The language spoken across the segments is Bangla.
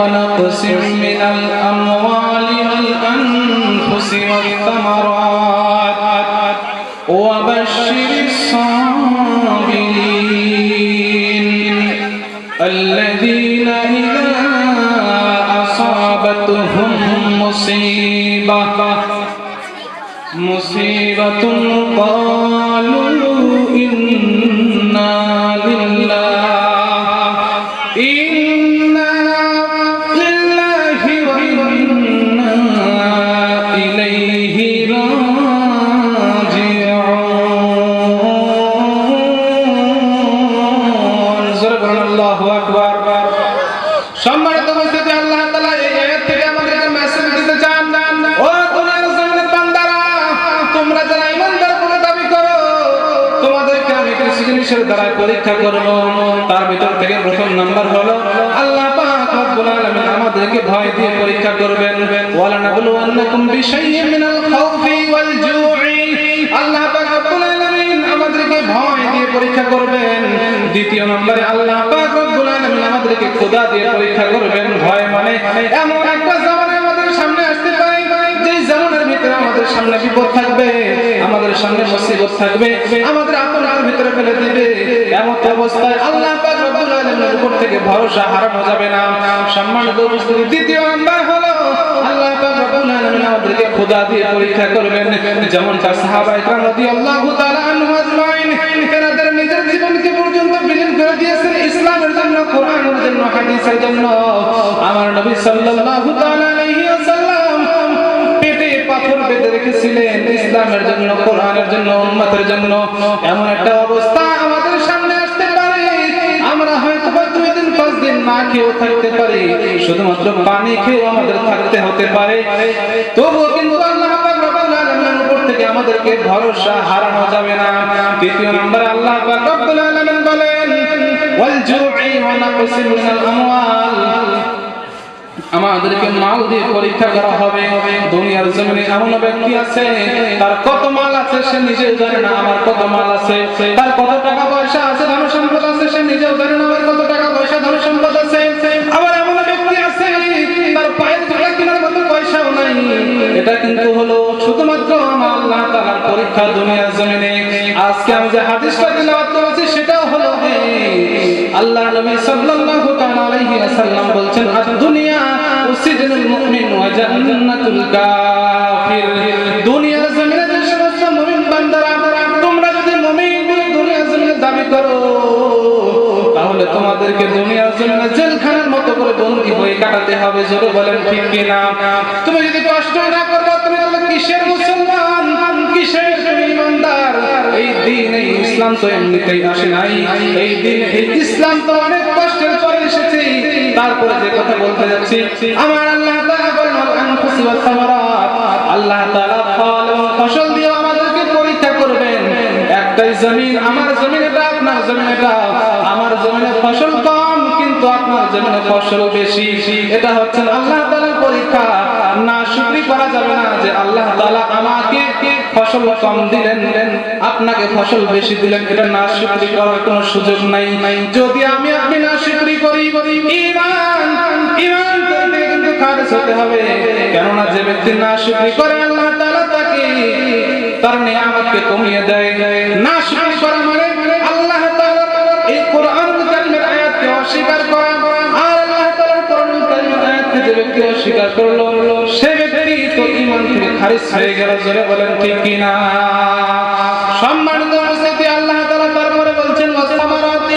ونقص من الأموال والأنفس والثمرات وبشر الصابرين الذين إذا أصابتهم مصيبة قالوا إنا لله وإنا إليه راجعون الله أكبر সম্মানিত উপস্থিতি আল্লাহ তাআলা এই আয়াত থেকে আমাদেরকে মেসেজ দিতে চান ও দুনিয়ার জমিনের বান্দারা তোমরা যারা ঈমানদার বলে দাবি করো তোমাদেরকে আমি কিছু জিনিসের দ্বারা পরীক্ষা করব তার ভিতর থেকে প্রথম নাম্বার হলো আল্লাহ পাক রব্বুল আলামিন আমাদেরকে ভয় দিয়ে পরীক্ষা করবেন ওয়ালা নাবলুওয়ান্নাকুম বিশাইইন মিনাল খাউফি ওয়াল জু'i আল্লাহ পাক রব্বুল আলামিন আমাদেরকে ভয় দিয়ে পরীক্ষা করবেন দ্বিতীয় নম্বরে আল্লাহ পাক রব্বুল আলামিন আমাদেরকে ক্ষুধা দিয়ে পরীক্ষা করবেন ভয় মানে এমন একটা জামানা আমাদের সামনে আসতে পারে যে জামানার ভিতরে আমাদের সামনে বিপদ থাকবে আমাদের সামনে মুসিবত থাকবে আমাদের আপনার ভিতরে ফেলে দিবে এমন অবস্থায় আল্লাহ পাক রব্বুল আলামিনের উপর থেকে ভরসা হারানো যাবে না সম্মানিত উপস্থিতি দ্বিতীয় নাম্বার হলো আল্লাহ পাক রব্বুল আলামিন আমাদেরকে ক্ষুধা দিয়ে পরীক্ষা করবেন যেমনটা সাহাবায়ে কেরাম রাদিয়াল্লাহু তাআলা আনহুম আজমাইন তারা নিজের জীবনকে পর্যন্ত বিলীন করে দিয়েছেন ইসলামের জন্য কোরআনের জন্য হাদিসের জন্য আমার নবী সাল্লাল্লাহু তাআলা আলাইহি ওয়াসাল্লাম পেটে পাথর বেঁধে রেখেছিলেন ইসলামের জন্য কোরআনের জন্য উম্মতের জন্য এমন একটা অবস্থা আমাদের সামনে আসতে পারে আমরা হয়তো 2 দিন 5 দিন না খেয়েও থাকতে পারি শুধুমাত্র পানি খেয়েও আমাদের থাকতে হতে পারে তবুও কিন্তু আল্লাহ পাক রব্বুল আলামিনের উপর থেকে আমাদেরকে ভরসা হারানো যাবে না তৃতীয় নম্বরে আল্লাহ পাক রব্বুল আলামিন বলেন ওয়াল জু'i ওয়া নাকসিন মিনাল আমওয়াল আমাদেরকে মাল দিয়ে পরীক্ষা করা হবে দুনিয়ার জমিনে এমন ব্যক্তি আছে তার কত মাল আছে সে নিজেও জানে না আমার কত মাল আছে তার কত টাকা পয়সা আছে ধন সম্পদ আছে সে নিজেও জানে না আমার কত টাকা পয়সা ধন সম্পদ আছে আবার এমন ব্যক্তি আছে তার পায়ের জোড়া কেনার মতো পয়সাও নাই এটা কিন্তু হলো শুধুমাত্র আমার আল্লাহ তাআলার পরীক্ষা দুনিয়ার জমিনে আজকে আমি যে হাদিসটা তেলাওয়াত করেছি সেটাও হলো আল্লাহর নবী সাল্লাল্লাহু তাআলা আলাইহি ওয়াসাল্লাম বলেন আদ-দুনিয়া উসিজনুল মুমিন ওয়া জান্নাতুল কাফির দুনিয়ার জমিনে যে সমস্ত মুমিন বান্দারা তোমরা যদি মুমিন বলে দুনিয়ার জমিনে দাবি করো তাহলে তোমাদেরকে দুনিয়ার জমিনে জেলখানার মতো করে বন্দী হয়ে কাটাতে হবে জোরে বলেন ঠিক কি না তুমি যদি কষ্ট না করো তুমি তাহলে কিসের মুসলমান কিসের ঈমানদার এই দিন এই ইসলাম তো এমনিতেই আসে নাই এই দিন এই ইসলাম তো অনেক কষ্টের পরে এসেছে তারপরে যে কথা বলতে যাচ্ছি আমার আল্লাহ তাআলা বলেন আনফুসি ওয়াস সামারাত আল্লাহ তাআলা ফল এবং ফসল দিয়ে আমাদেরকে পরীক্ষা করবেন একটাই জমিন আমার জমিন এটা আপনার জমিন এটা আমার জমিনে ফসল কম কিন্তু আপনার জমিনে ফসল বেশি এটা হচ্ছে আল্লাহ তাআলার পরীক্ষা না শুকরি করা যাবে না যে আল্লাহ তাআলা আমাকে ফসল কম দিলেন আপনাকে ফসল বেশি দিলেন এটা না শুকরি করার কোনো সুযোগ নাই যদি আমি আপনি না শুকরি করি ঈমান থেকে কিন্তু খারিজ হতে হবে কেননা যে ব্যক্তি না শুকরি করে আল্লাহ তাআলা তাকে তার নিয়ামতকে কমিয়ে দেয় না শুকরি করা মানে আল্লাহ তাআলার এই কোরআনুল কারীমের আয়াতকে অস্বীকার করা আর আল্লাহ তাআলার কোরআনুল কারীমের আয়াতকে যে ব্যক্তি অস্বীকার করলো সে ব্যক্তি তো ঈমান থেকে খারিজ হয়ে গেল জোরে বলেন ঠিক কি না সম্মানিত উপস্থিতি আল্লাহ তাআলা তারপরে বলছেন ওয়াসামারাতি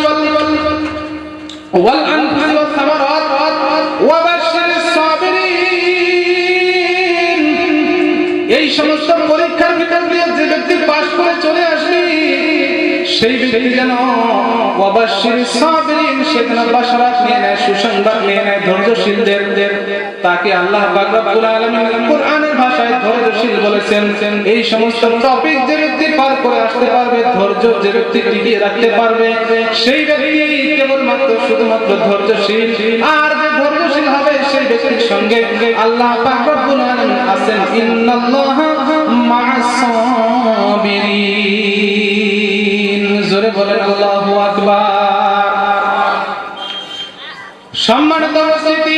ওয়াল আনফুসি ওয়াস সামারাত ওয়া বাশশিরিস সাবিরিন এই সমস্ত পরীক্ষার ভিতর দিয়ে যে ব্যক্তি পাস করে চলে আসবে সেই ব্যক্তি যেন ওয়া বাশশিরিস সাবিরিন সে যেন বাশারাত নিয়ে নেয় সুসংবাদ নিয়ে নেয় ধৈর্যশীলদের তাকে আল্লাহ পাক রব্বুল আলামিন কোরআনের ভাষায় ধৈর্যশীল বলেছেন এই সমস্ত টপিক যে ব্যক্তি পার করে আসতে পারবে ধৈর্য যে ব্যক্তি টিকিয়ে রাখতে পারবে সেই ব্যক্তি কেবলমাত্র শুধুমাত্র ধৈর্যশীল আর যে ধৈর্যশীল হবে সেই ব্যক্তির সঙ্গে আল্লাহ পাক রব্বুল আলামিন আছেন ইন্নাল্লাহা মা'আস সাবিরিন জোরে বলেন আল্লাহু আকবার সম্মানিত উপস্থিতি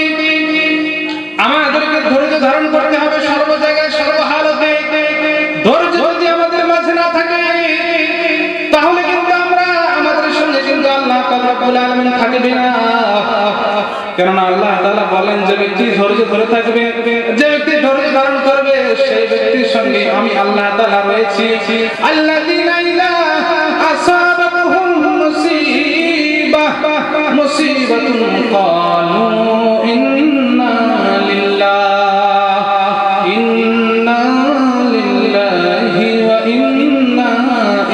কেননা আল্লাহ তাআলা বলেন যে ব্যক্তি ধৈর্য ধরে থাকবে, যে ব্যক্তি ধৈর্য ধারণ করবে, সেই ব্যক্তির সঙ্গে আমি আল্লাহ তাআলা রয়েছি। আল্লাযীনা ইযা আসাবাতুহুম মুসিবাতুন ক্বালু ইন্না লিল্লাহি ওয়া ইন্না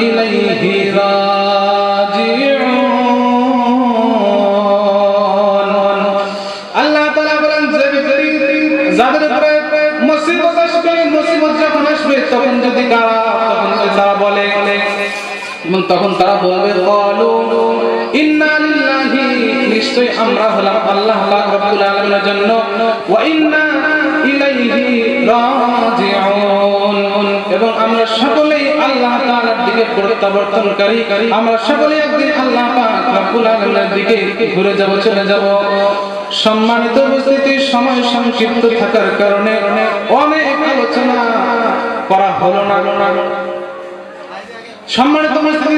ইলাইহি রাজিউন। আল্লাহ তাআলা বলেন যে ব্যক্তি যাদের উপরে মুসিবত আসবে, মুসিবত যখন আসবে তখন যদি তারা বলে এবং তখন তারা বলবে ক্বালু ইন্না লিল্লাহি, নিশ্চয় আমরা হলাম আল্লাহ পাক রব্বুল আলামিনের জন্য, ওয়া ইন্না ইলাইহি রাজিউন, এবং আমরা সকলেই আল্লাহ তাআলার দিকে প্রত্যাবর্তনকারী, আমরা সকলেই একদিন আল্লাহ পাক রব্বুল আলামিনের দিকে ঘুরে যাব, চলে যাব। সম্মানিত উপস্থিতি, সময় সংক্ষিপ্ত থাকার কারণে অনেক আলোচনা করা হলো না। সম্মানিত উপস্থিতি,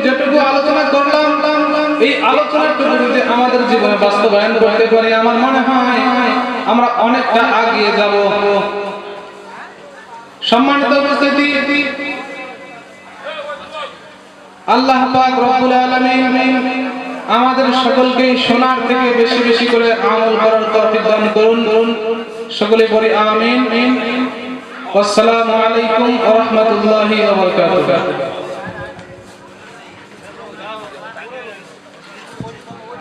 যেটুকু আলোচনা করলাম এই আলোচনাটুকু যদি আমাদের জীবনে বাস্তবায়ন করতে পারি, আমার মনে হয় আমরা অনেকটা এগিয়ে যাব। সম্মানিত উপস্থিতি, আল্লাহ পাক রব্বুল আলামিন আমাদের সকলকে শোনার থেকে বেশি বেশি করে আমল করার তৌফিক দান করুন। সকলে বলি আমিন। আসসালামু আলাইকুম ওয়া রাহমাতুল্লাহি ওয়া বারাকাতুহু।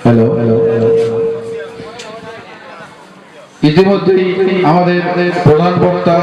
হ্যালো, ইতিমধ্যেই আমাদের প্রধান বক্তা